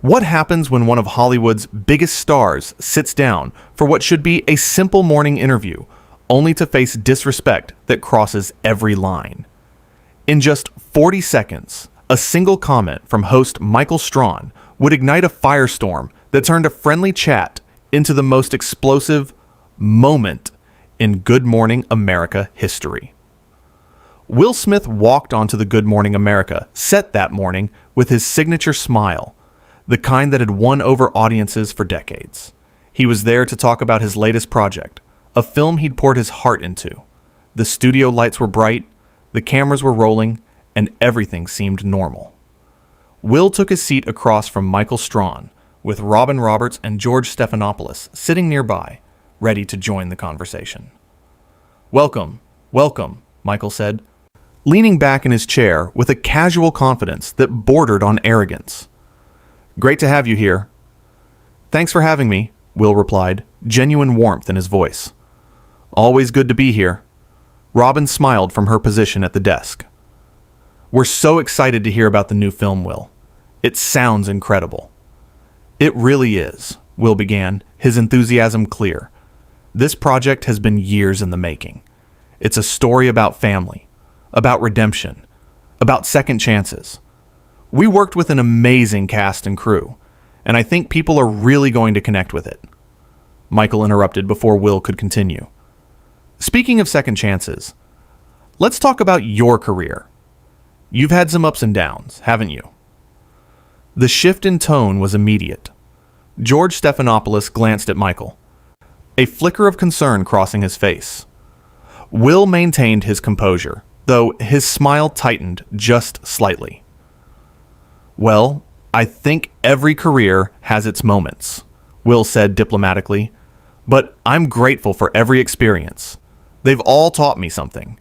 What happens when one of Hollywood's biggest stars sits down for what should be a simple morning interview, only to face disrespect that crosses every line? In just 40 seconds, a single comment from host Michael Strahan would ignite a firestorm that turned a friendly chat into the most explosive moment in Good Morning America history. Will Smith walked onto the Good Morning America set that morning with his signature smile, the kind that had won over audiences for decades. He was there to talk about his latest project, a film he'd poured his heart into. The studio lights were bright, the cameras were rolling, and everything seemed normal. Will took his seat across from Michael Strahan, with Robin Roberts and George Stephanopoulos sitting nearby, ready to join the conversation. "Welcome, welcome," Michael said, leaning back in his chair with a casual confidence that bordered on arrogance. "Great to have you here." "Thanks for having me," Will replied, genuine warmth in his voice. "Always good to be here." Robin smiled from her position at the desk. "We're so excited to hear about the new film, Will. It sounds incredible." "It really is," Will began, his enthusiasm clear. "This project has been years in the making. It's a story about family, about redemption, about second chances. We worked with an amazing cast and crew, and I think people are really going to connect with it." Michael interrupted before Will could continue. "Speaking of second chances, let's talk about your career. You've had some ups and downs, haven't you?" The shift in tone was immediate. George Stephanopoulos glanced at Michael, a flicker of concern crossing his face. Will maintained his composure, though his smile tightened just slightly. "Well, I think every career has its moments," Will said diplomatically, "but I'm grateful for every experience. They've all taught me something."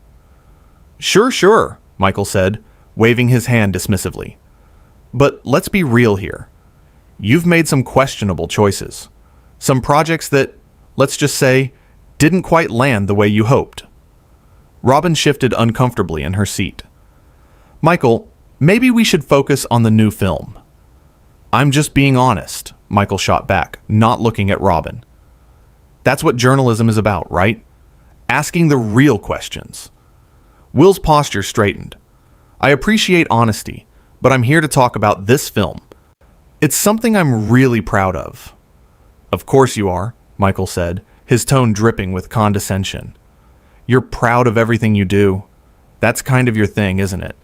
Sure, Michael said, waving his hand dismissively. "But let's be real here. You've made some questionable choices. Some projects that, let's just say, didn't quite land the way you hoped." Robin shifted uncomfortably in her seat. "Michael, maybe we should focus on the new film." "I'm just being honest," Michael shot back, not looking at Robin. "That's what journalism is about, right? Asking the real questions." Will's posture straightened. "I appreciate honesty, but I'm here to talk about this film. It's something I'm really proud of." "Of course you are," Michael said, his tone dripping with condescension. "You're proud of everything you do. That's kind of your thing, isn't it?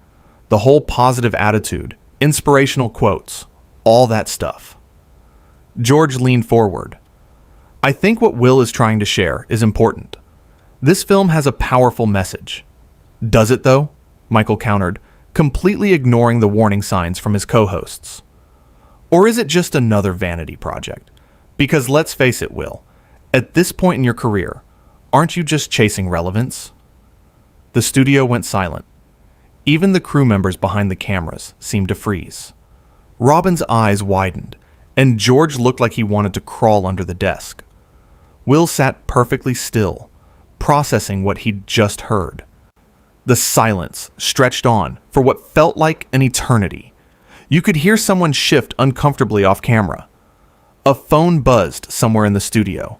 The whole positive attitude, inspirational quotes, all that stuff." George leaned forward. "I think what Will is trying to share is important. This film has a powerful message." "Does it, though?" Michael countered, completely ignoring the warning signs from his co-hosts. "Or is it just another vanity project? Because let's face it, Will, at this point in your career, aren't you just chasing relevance?" The studio went silent. Even the crew members behind the cameras seemed to freeze. Robin's eyes widened, and George looked like he wanted to crawl under the desk. Will sat perfectly still, processing what he'd just heard. The silence stretched on for what felt like an eternity. You could hear someone shift uncomfortably off camera. A phone buzzed somewhere in the studio.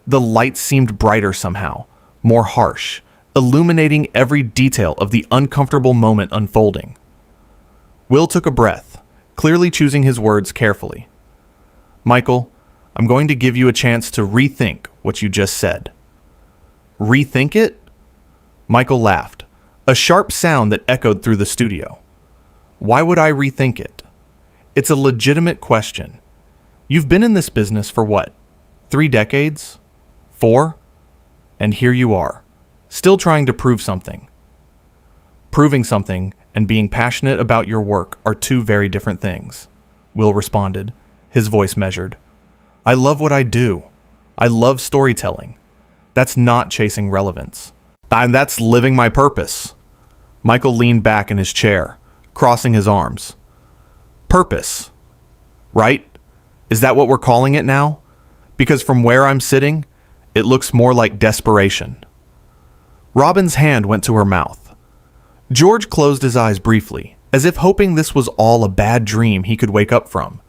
The lights seemed brighter somehow, more harsh, illuminating every detail of the uncomfortable moment unfolding. Will took a breath, clearly choosing his words carefully. "Michael, I'm going to give you a chance to rethink what you just said." "Rethink it?" Michael laughed, a sharp sound that echoed through the studio. "Why would I rethink it? It's a legitimate question. You've been in this business for what? 3 decades? 4? And here you are, still trying to prove something." "Proving something and being passionate about your work are 2 very different things," Will responded, his voice measured. "I love what I do. I love storytelling. That's not chasing relevance. And that's living my purpose." Michael leaned back in his chair, crossing his arms. "Purpose, right? Is that what we're calling it now? Because from where I'm sitting, it looks more like desperation." Robin's hand went to her mouth. George closed his eyes briefly, as if hoping this was all a bad dream he could wake up from.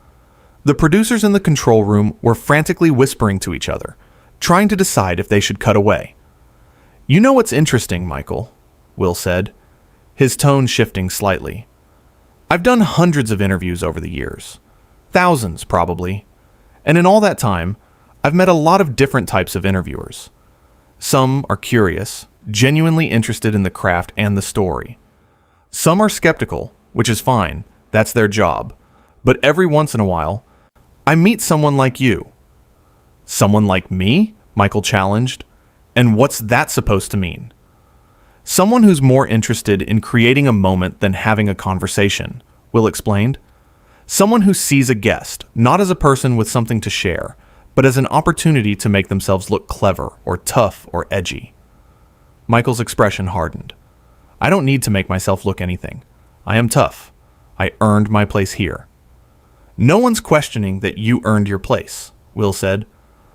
The producers in the control room were frantically whispering to each other, trying to decide if they should cut away. "You know what's interesting, Michael?" Will said, his tone shifting slightly. "I've done hundreds of interviews over the years. Thousands, probably. And in all that time, I've met a lot of different types of interviewers. Some are curious, genuinely interested in the craft and the story. Some are skeptical, which is fine, that's their job. But every once in a while, I meet someone like you." "Someone like me?" Michael challenged. "And what's that supposed to mean?" "Someone who's more interested in creating a moment than having a conversation," Will explained. "Someone who sees a guest, not as a person with something to share, but as an opportunity to make themselves look clever or tough or edgy." Michael's expression hardened. "I don't need to make myself look anything. I am tough. I earned my place here." "No one's questioning that you earned your place," Will said.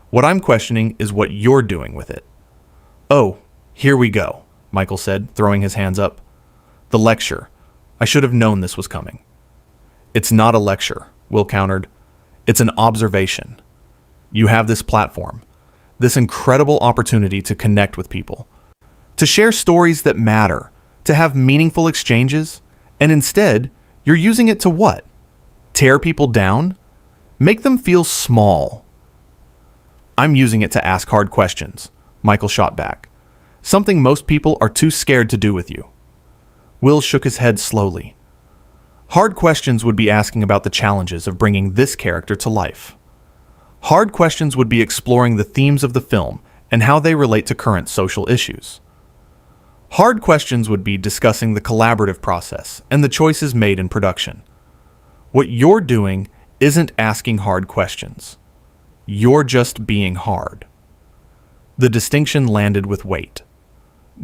"What I'm questioning is what you're doing with it." "Oh, here we go," Michael said, throwing his hands up. "The lecture. I should have known this was coming." "It's not a lecture," Will countered. "It's an observation. You have this platform, this incredible opportunity to connect with people, to share stories that matter, to have meaningful exchanges, and instead, you're using it to what? Tear people down? Make them feel small." "I'm using it to ask hard questions," Michael shot back. "Something most people are too scared to do with you." Will shook his head slowly. "Hard questions would be asking about the challenges of bringing this character to life. Hard questions would be exploring the themes of the film and how they relate to current social issues. Hard questions would be discussing the collaborative process and the choices made in production. What you're doing isn't asking hard questions. You're just being hard." The distinction landed with weight.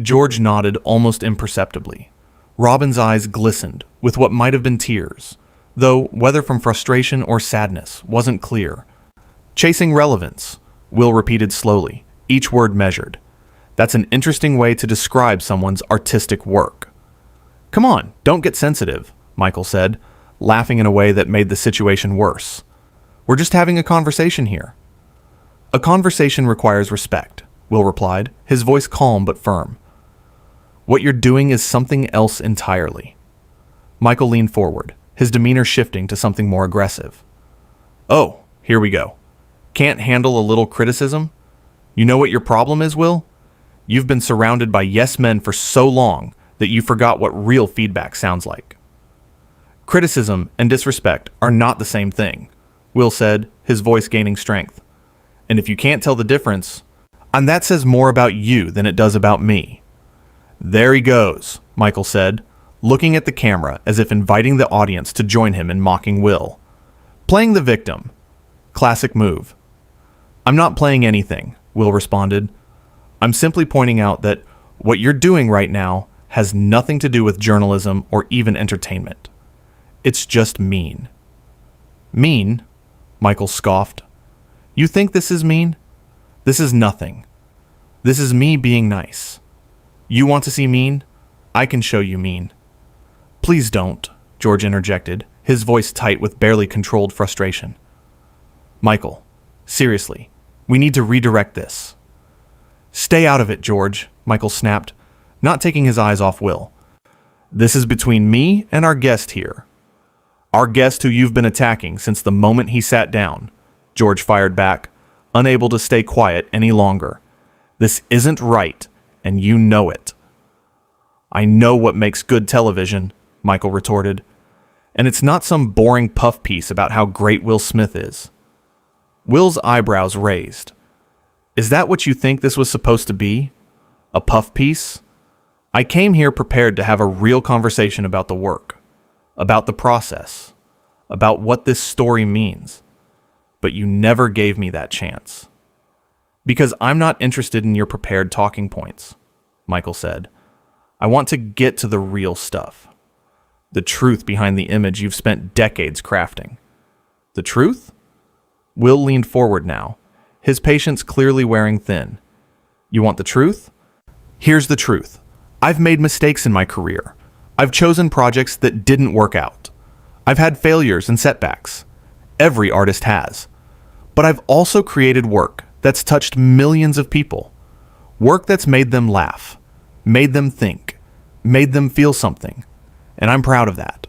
George nodded almost imperceptibly. Robin's eyes glistened with what might have been tears, though whether from frustration or sadness wasn't clear. "Chasing relevance," Will repeated slowly, each word measured. "That's an interesting way to describe someone's artistic work." "Come on, don't get sensitive," Michael said, laughing in a way that made the situation worse. "We're just having a conversation here." "A conversation requires respect," Will replied, his voice calm but firm. "What you're doing is something else entirely." Michael leaned forward, his demeanor shifting to something more aggressive. "Oh, here we go. Can't handle a little criticism? You know what your problem is, Will? You've been surrounded by yes men for so long that you forgot what real feedback sounds like." "Criticism and disrespect are not the same thing," Will said, his voice gaining strength. "And if you can't tell the difference, and that says more about you than it does about me." "There he goes," Michael said, looking at the camera as if inviting the audience to join him in mocking Will. "Playing the victim. Classic move." "I'm not playing anything," Will responded. "I'm simply pointing out that what you're doing right now has nothing to do with journalism or even entertainment. It's just mean." "Mean?" Michael scoffed. "You think this is mean? This is nothing. This is me being nice. You want to see mean? I can show you mean." "Please don't," George interjected, his voice tight with barely controlled frustration. "Michael, seriously, we need to redirect this." "Stay out of it, George," Michael snapped, not taking his eyes off Will. "This is between me and our guest here." "Our guest who you've been attacking since the moment he sat down," George fired back, unable to stay quiet any longer. "This isn't right, and you know it." "I know what makes good television," Michael retorted. "And it's not some boring puff piece about how great Will Smith is." Will's eyebrows raised. "Is that what you think this was supposed to be? A puff piece? I came here prepared to have a real conversation about the work, about the process, about what this story means. But you never gave me that chance." "Because I'm not interested in your prepared talking points," Michael said. "I want to get to the real stuff. The truth behind the image you've spent decades crafting." "The truth?" Will leaned forward now, his patience clearly wearing thin. "You want the truth? Here's the truth. I've made mistakes in my career. I've chosen projects that didn't work out. I've had failures and setbacks. Every artist has. But I've also created work that's touched millions of people. Work that's made them laugh, made them think, made them feel something. And I'm proud of that.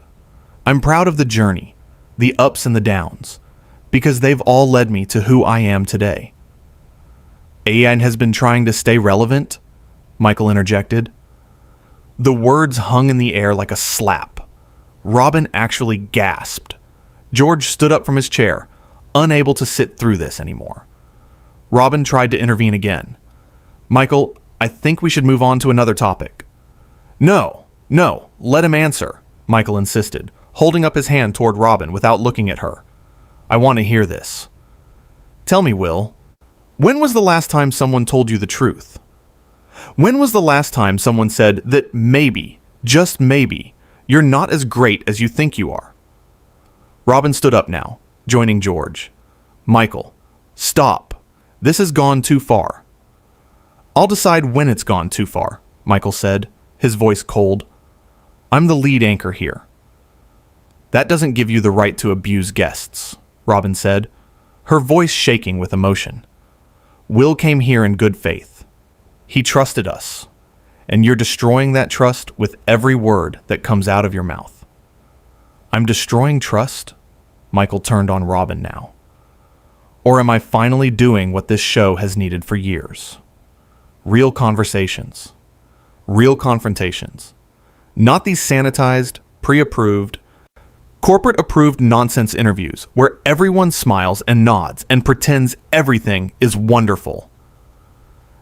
I'm proud of the journey, the ups and the downs, because they've all led me to who I am today. AI has been trying to stay relevant, Michael interjected. The words hung in the air like a slap. Robin actually gasped. George stood up from his chair, unable to sit through this anymore. Robin tried to intervene again. Michael, I think we should move on to another topic. No, let him answer, Michael insisted, holding up his hand toward Robin without looking at her. I want to hear this. Tell me, Will, when was the last time someone told you the truth? When was the last time someone said that maybe, just maybe, you're not as great as you think you are? Robin stood up now, joining George. Michael, stop. This has gone too far. I'll decide when it's gone too far, Michael said, his voice cold. I'm the lead anchor here. That doesn't give you the right to abuse guests, Robin said, her voice shaking with emotion. Will came here in good faith. He trusted us, and you're destroying that trust with every word that comes out of your mouth. I'm destroying trust? Michael turned on Robin now. Or am I finally doing what this show has needed for years? Real conversations. Real confrontations. Not these sanitized, pre-approved, corporate-approved nonsense interviews where everyone smiles and nods and pretends everything is wonderful.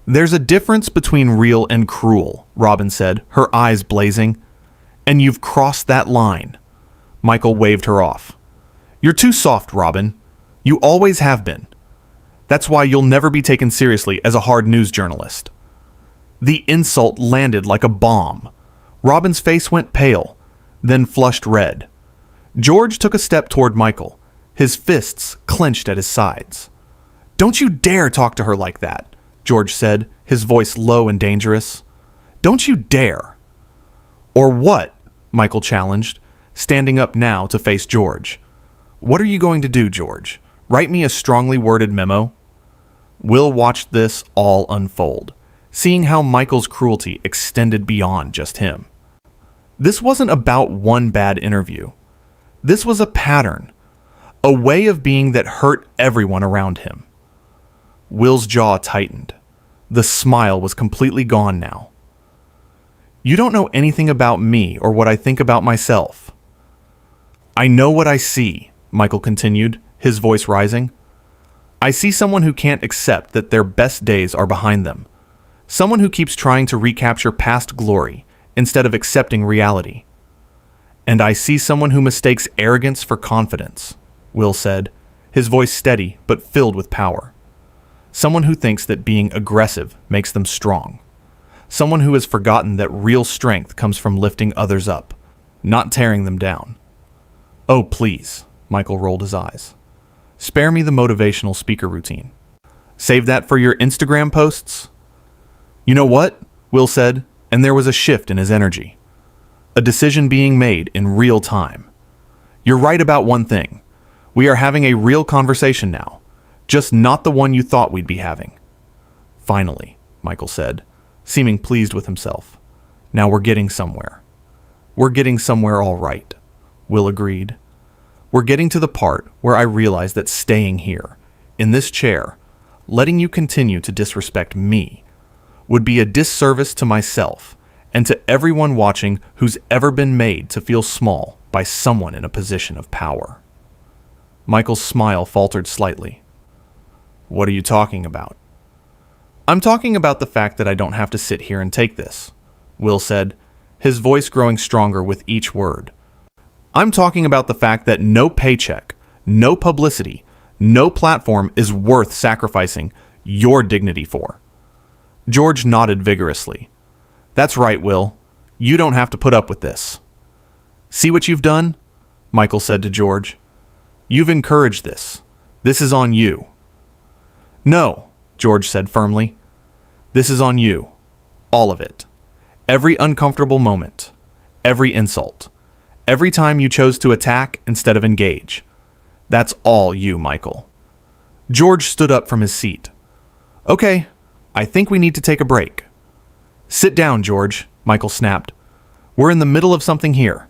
There's a difference between real and cruel, Robin said, her eyes blazing. And you've crossed that line. Michael waved her off. You're too soft, Robin. You always have been. That's why you'll never be taken seriously as a hard news journalist. The insult landed like a bomb. Robin's face went pale, then flushed red. George took a step toward Michael, his fists clenched at his sides. Don't you dare talk to her like that, George said, his voice low and dangerous. Don't you dare. Or what? Michael challenged, standing up now to face George. What are you going to do, George? Write me a strongly worded memo? Will watched this all unfold, seeing how Michael's cruelty extended beyond just him. This wasn't about one bad interview. This was a pattern, a way of being that hurt everyone around him. Will's jaw tightened. The smile was completely gone now. You don't know anything about me or what I think about myself. I know what I see, Michael continued, his voice rising. I see someone who can't accept that their best days are behind them. Someone who keeps trying to recapture past glory instead of accepting reality. And I see someone who mistakes arrogance for confidence, Will said, his voice steady but filled with power. Someone who thinks that being aggressive makes them strong. Someone who has forgotten that real strength comes from lifting others up, not tearing them down. Oh, please, Michael rolled his eyes. Spare me the motivational speaker routine. Save that for your Instagram posts? You know what? Will said, and there was a shift in his energy. A decision being made in real time. You're right about one thing. We are having a real conversation now, just not the one you thought we'd be having. Finally, Michael said, seeming pleased with himself. Now we're getting somewhere. We're getting somewhere all right, Will agreed. We're getting to the part where I realize that staying here, in this chair, letting you continue to disrespect me, would be a disservice to myself and to everyone watching who's ever been made to feel small by someone in a position of power. Michael's smile faltered slightly. What are you talking about? I'm talking about the fact that I don't have to sit here and take this, Will said, his voice growing stronger with each word. I'm talking about the fact that no paycheck, no publicity, no platform is worth sacrificing your dignity for. George nodded vigorously. That's right, Will. You don't have to put up with this. See what you've done? Michael said to George. You've encouraged this. This is on you. No, George said firmly. This is on you. All of it. Every uncomfortable moment. Every insult. Every time you chose to attack instead of engage. That's all you, Michael. George stood up from his seat. Okay, I think we need to take a break. Sit down, George, Michael snapped. We're in the middle of something here.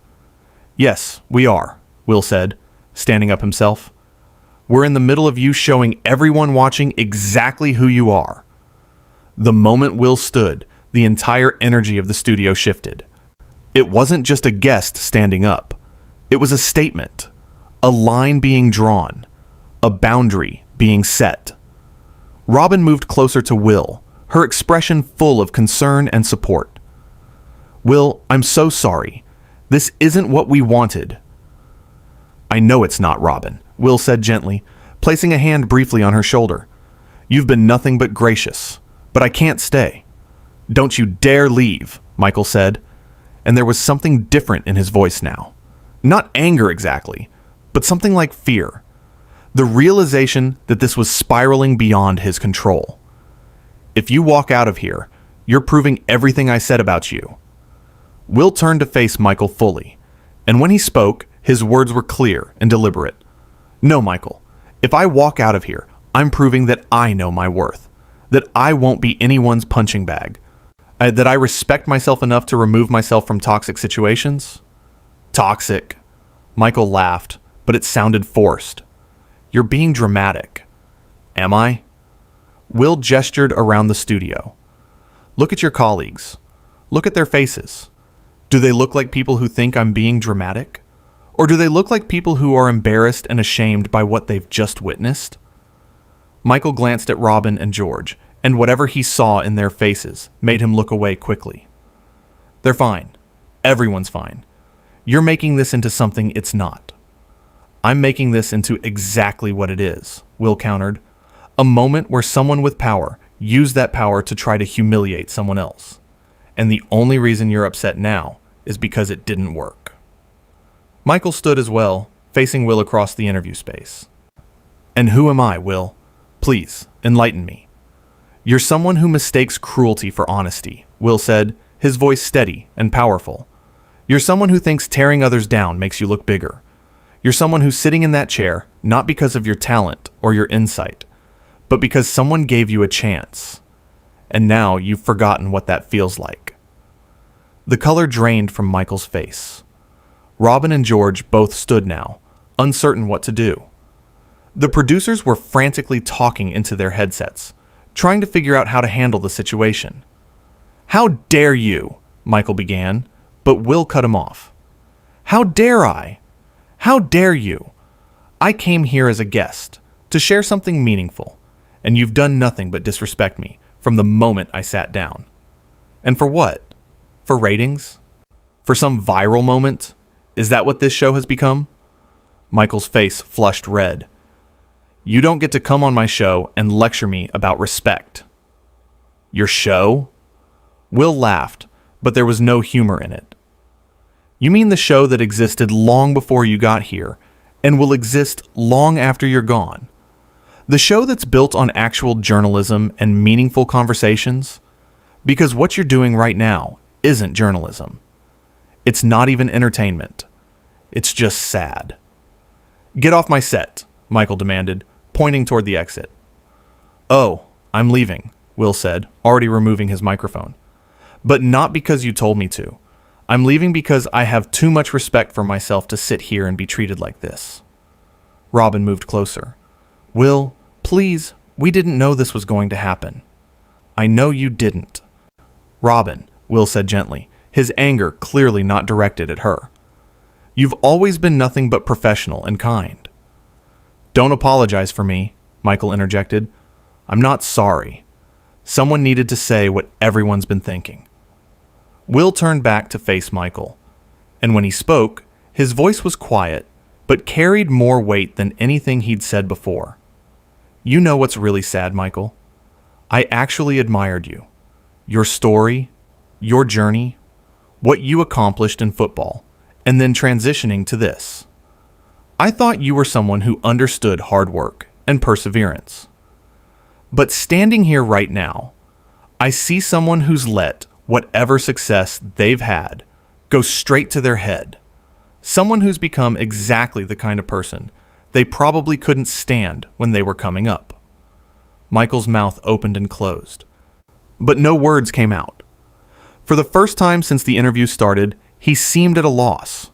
Yes, we are, Will said, standing up himself. We're in the middle of you showing everyone watching exactly who you are. The moment Will stood, the entire energy of the studio shifted. It wasn't just a guest standing up. It was a statement, a line being drawn, a boundary being set. Robin moved closer to Will, her expression full of concern and support. Will, I'm so sorry. This isn't what we wanted. I know it's not, Robin, Will said gently, placing a hand briefly on her shoulder. You've been nothing but gracious, but I can't stay. Don't you dare leave, Michael said, and there was something different in his voice now. Not anger exactly, but something like fear. The realization that this was spiraling beyond his control. If you walk out of here, you're proving everything I said about you. Will turned to face Michael fully, and when he spoke, his words were clear and deliberate. No, Michael, if I walk out of here, I'm proving that I know my worth, that I won't be anyone's punching bag, that I respect myself enough to remove myself from toxic situations. Toxic. Michael laughed, but it sounded forced. You're being dramatic. Am I? Will gestured around the studio. Look at your colleagues. Look at their faces. Do they look like people who think I'm being dramatic? Or do they look like people who are embarrassed and ashamed by what they've just witnessed? Michael glanced at Robin and George, and whatever he saw in their faces made him look away quickly. They're fine. Everyone's fine. You're making this into something it's not. I'm making this into exactly what it is, Will countered. A moment where someone with power used that power to try to humiliate someone else. And the only reason you're upset now is because it didn't work. Michael stood as well, facing Will across the interview space. And who am I, Will? Please, enlighten me. You're someone who mistakes cruelty for honesty, Will said, his voice steady and powerful. You're someone who thinks tearing others down makes you look bigger. You're someone who's sitting in that chair not because of your talent or your insight, but because someone gave you a chance. And now you've forgotten what that feels like. The color drained from Michael's face. Robin and George both stood now, uncertain what to do. The producers were frantically talking into their headsets, trying to figure out how to handle the situation. How dare you, Michael began, but Will cut him off. How dare I? How dare you? I came here as a guest, to share something meaningful, and you've done nothing but disrespect me from the moment I sat down. And for what? For ratings? For some viral moment? Is that what this show has become? Michael's face flushed red. You don't get to come on my show and lecture me about respect. Your show? Will laughed, but there was no humor in it. You mean the show that existed long before you got here and will exist long after you're gone? The show that's built on actual journalism and meaningful conversations? Because what you're doing right now isn't journalism. It's not even entertainment. It's just sad. Get off my set, Michael demanded, pointing toward the exit. Oh, I'm leaving, Will said, already removing his microphone. But not because you told me to. I'm leaving because I have too much respect for myself to sit here and be treated like this. Robin moved closer. Will, please, we didn't know this was going to happen. I know you didn't. Robin, Will said gently, his anger clearly not directed at her. You've always been nothing but professional and kind. Don't apologize for me, Michael interjected. I'm not sorry. Someone needed to say what everyone's been thinking. Will turned back to face Michael, and when he spoke, his voice was quiet, but carried more weight than anything he'd said before. You know what's really sad, Michael? I actually admired you. Your story, your journey, what you accomplished in football, and then transitioning to this. I thought you were someone who understood hard work and perseverance. But standing here right now, I see someone who's let whatever success they've had go straight to their head. Someone who's become exactly the kind of person They probably couldn't stand when they were coming up. Michael's mouth opened and closed, but no words came out. For the first time since the interview started, he seemed at a loss.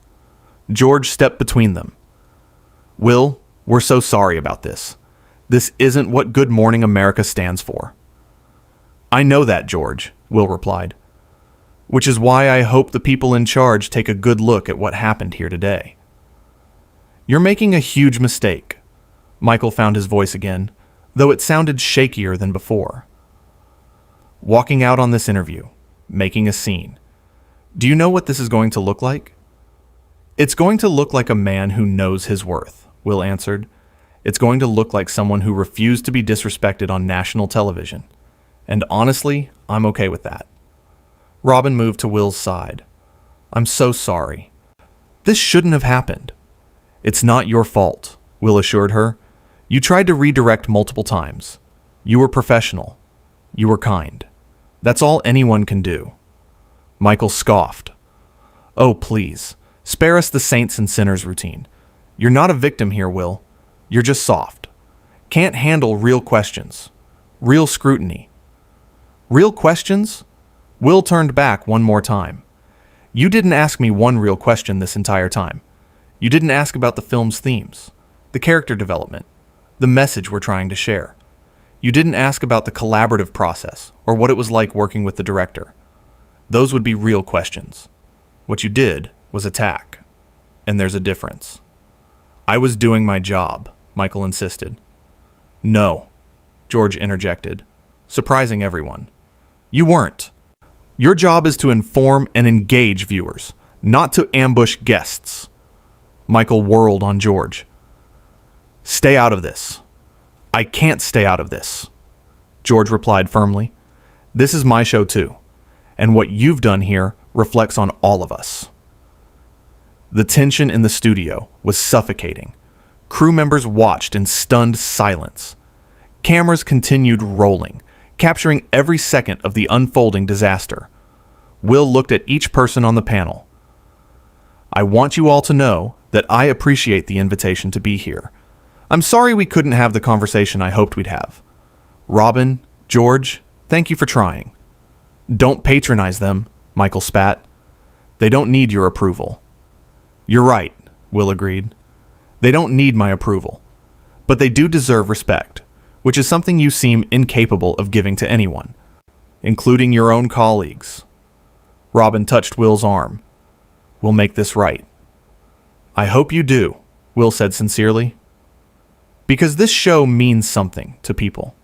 George stepped between them. "Will, we're so sorry about this. This isn't what Good Morning America stands for." "I know that, George," Will replied. "Which is why I hope the people in charge take a good look at what happened here today." "You're making a huge mistake." Michael found his voice again, though it sounded shakier than before. "Walking out on this interview, making a scene. Do you know what this is going to look like?" "It's going to look like a man who knows his worth," Will answered. "It's going to look like someone who refused to be disrespected on national television. And honestly, I'm okay with that." Robin moved to Will's side. "I'm so sorry. This shouldn't have happened." "It's not your fault," Will assured her. "You tried to redirect multiple times. You were professional. You were kind. That's all anyone can do." Michael scoffed. "Oh, please, spare us the saints and sinners routine. You're not a victim here, Will. You're just soft. Can't handle real questions. Real scrutiny." "Real questions?" Will turned back one more time. "You didn't ask me one real question this entire time. You didn't ask about the film's themes, the character development, the message we're trying to share. You didn't ask about the collaborative process or what it was like working with the director. Those would be real questions. What you did was attack. And there's a difference." "I was doing my job," Michael insisted. "No," George interjected, surprising everyone. "You weren't. Your job is to inform and engage viewers, not to ambush guests." Michael whirled on George. "Stay out of this." "I can't stay out of this," George replied firmly. "This is my show too, and what you've done here reflects on all of us." The tension in the studio was suffocating. Crew members watched in stunned silence. Cameras continued rolling, capturing every second of the unfolding disaster. Will looked at each person on the panel. "I want you all to know that I appreciate the invitation to be here. I'm sorry we couldn't have the conversation I hoped we'd have. Robin, George, thank you for trying." "Don't patronize them," Michael spat. "They don't need your approval." "You're right," Will agreed. "They don't need my approval. But they do deserve respect, which is something you seem incapable of giving to anyone, including your own colleagues." Robin touched Will's arm. "We'll make this right." "I hope you do," Will said sincerely. "Because this show means something to people.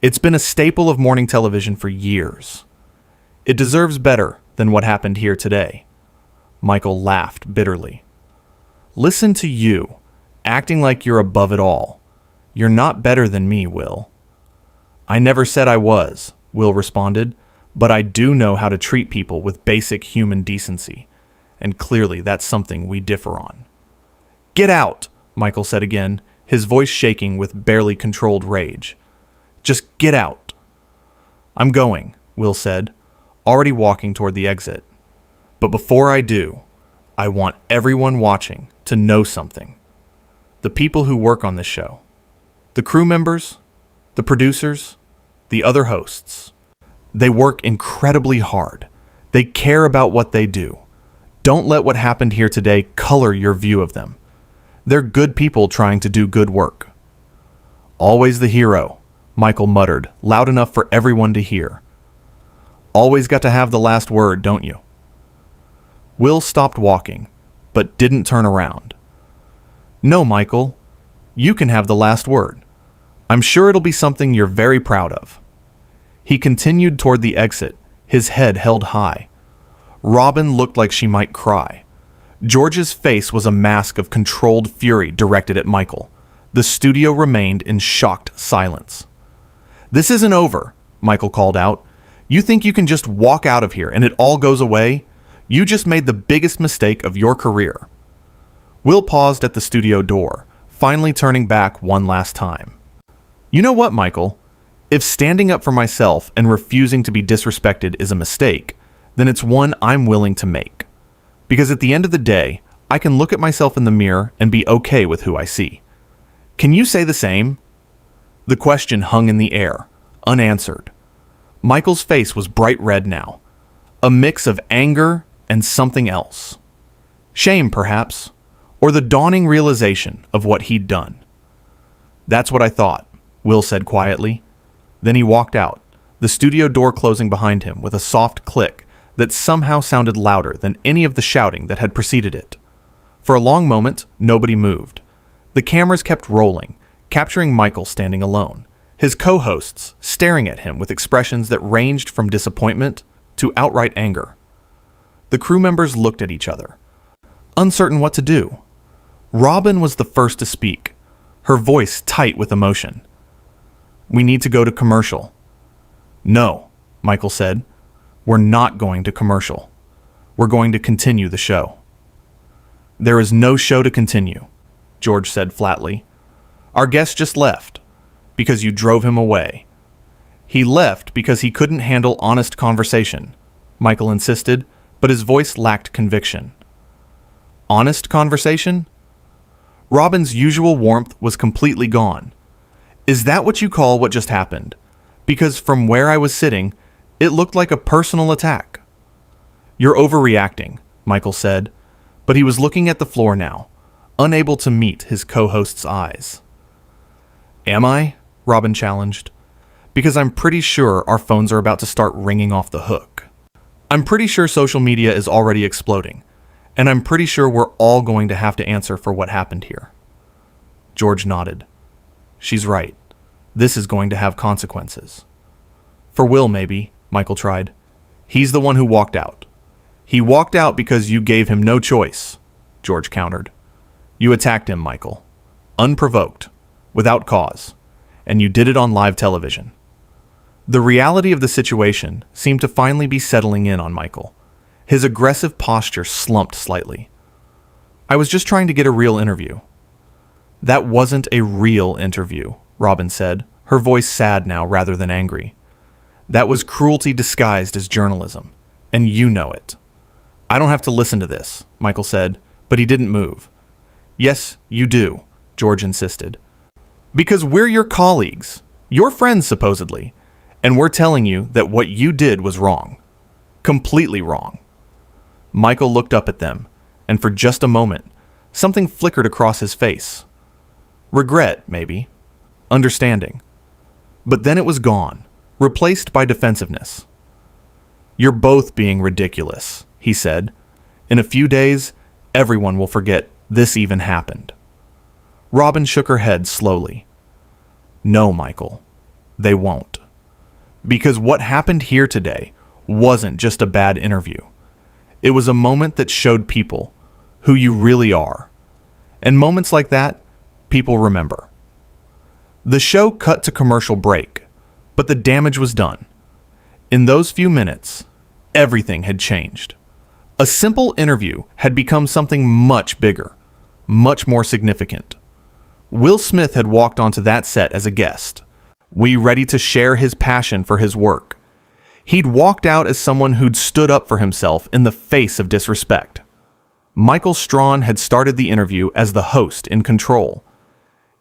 It's been a staple of morning television for years. It deserves better than what happened here today." Michael laughed bitterly. "Listen to you, acting like you're above it all. You're not better than me, Will." "I never said I was," Will responded, "but I do know how to treat people with basic human decency, and clearly that's something we differ on." "Get out," Michael said again, his voice shaking with barely controlled rage. "Just get out." "I'm going," Will said, already walking toward the exit. "But before I do, I want everyone watching to know something. The people who work on this show, the crew members, the producers, the other hosts, they work incredibly hard. They care about what they do. Don't let what happened here today color your view of them. They're good people trying to do good work." "Always the hero," Michael muttered, loud enough for everyone to hear. "Always got to have the last word, don't you?" Will stopped walking, but didn't turn around. "No, Michael, you can have the last word. I'm sure it'll be something you're very proud of." He continued toward the exit, his head held high. Robin looked like she might cry. George's face was a mask of controlled fury directed at Michael. The studio remained in shocked silence. "This isn't over," Michael called out. "You think you can just walk out of here and it all goes away? You just made the biggest mistake of your career." Will paused at the studio door, finally turning back one last time. "You know what, Michael? If standing up for myself and refusing to be disrespected is a mistake, then it's one I'm willing to make. Because at the end of the day, I can look at myself in the mirror and be okay with who I see. Can you say the same? The question hung in the air, unanswered. Michael's face was bright red now, a mix of anger and something else. Shame, perhaps, or the dawning realization of what he'd done. That's what I thought, Will said quietly. Then he walked out, the studio door closing behind him with a soft click that somehow sounded louder than any of the shouting that had preceded it. For a long moment, nobody moved. The cameras kept rolling, capturing Michael standing alone, his co-hosts staring at him with expressions that ranged from disappointment to outright anger. The crew members looked at each other, uncertain what to do. Robin was the first to speak, her voice tight with emotion. "We need to go to commercial." "No," Michael said. "We're not going to commercial. We're going to continue the show." "There is no show to continue," George said flatly. "Our guest just left because you drove him away." "He left because he couldn't handle honest conversation," Michael insisted, but his voice lacked conviction. "Honest conversation?" Robin's usual warmth was completely gone. "Is that what you call what just happened? Because from where I was sitting, it looked like a personal attack." "You're overreacting," Michael said, but he was looking at the floor now, unable to meet his co-host's eyes. "Am I?" Robin challenged. "Because I'm pretty sure our phones are about to start ringing off the hook. I'm pretty sure social media is already exploding, and I'm pretty sure we're all going to have to answer for what happened here." George nodded. "She's right. This is going to have consequences." "For Will, maybe," Michael tried. "He's the one who walked out." "He walked out because you gave him no choice," George countered. "You attacked him, Michael. Unprovoked, without cause, and you did it on live television." The reality of the situation seemed to finally be settling in on Michael. His aggressive posture slumped slightly. "I was just trying to get a real interview." "That wasn't a real interview," Robin said, her voice sad now rather than angry. "That was cruelty disguised as journalism, and you know it." "I don't have to listen to this," Michael said, but he didn't move. "Yes, you do," George insisted. "Because we're your colleagues, your friends supposedly, and we're telling you that what you did was wrong. Completely wrong." Michael looked up at them, and for just a moment, something flickered across his face. Regret, maybe. Understanding. But then it was gone, replaced by defensiveness. "You're both being ridiculous," he said. "In a few days, everyone will forget this even happened." Robin shook her head slowly. "No, Michael, they won't. Because what happened here today wasn't just a bad interview. It was a moment that showed people who you really are. And moments like that, people remember." The show cut to commercial break, but the damage was done. In those few minutes, everything had changed. A simple interview had become something much bigger, much more significant. Will Smith had walked onto that set as a guest, ready to share his passion for his work. He'd walked out as someone who'd stood up for himself in the face of disrespect. Michael Strahan had started the interview as the host in control.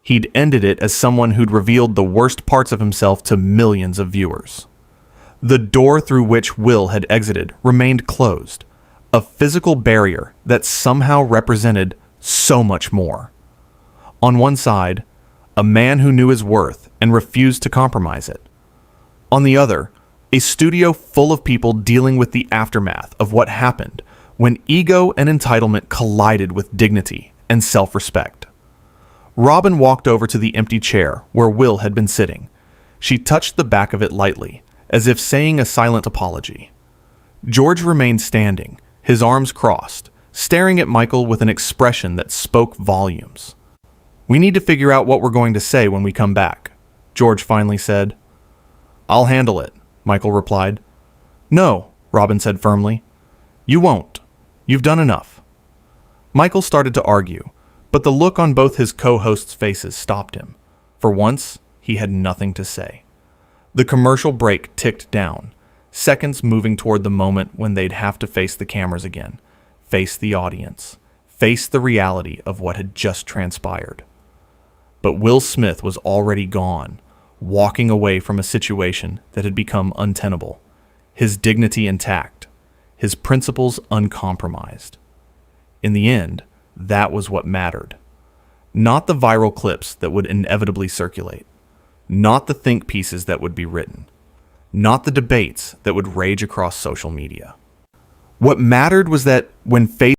He'd ended it as someone who'd revealed the worst parts of himself to millions of viewers. The door through which Will had exited remained closed, a physical barrier that somehow represented so much more. On one side, a man who knew his worth and refused to compromise it. On the other, a studio full of people dealing with the aftermath of what happened when ego and entitlement collided with dignity and self-respect. Robin walked over to the empty chair where Will had been sitting. She touched the back of it lightly, as if saying a silent apology. George remained standing, his arms crossed, staring at Michael with an expression that spoke volumes. "We need to figure out what we're going to say when we come back," George finally said. "I'll handle it," Michael replied. "No," Robin said firmly. "You won't. You've done enough." Michael started to argue, but the look on both his co-hosts' faces stopped him. For once, he had nothing to say. The commercial break ticked down, seconds moving toward the moment when they'd have to face the cameras again, face the audience, face the reality of what had just transpired. But Will Smith was already gone, walking away from a situation that had become untenable, his dignity intact, his principles uncompromised. In the end, that was what mattered. Not the viral clips that would inevitably circulate, not the think pieces that would be written, not the debates that would rage across social media. What mattered was that when faced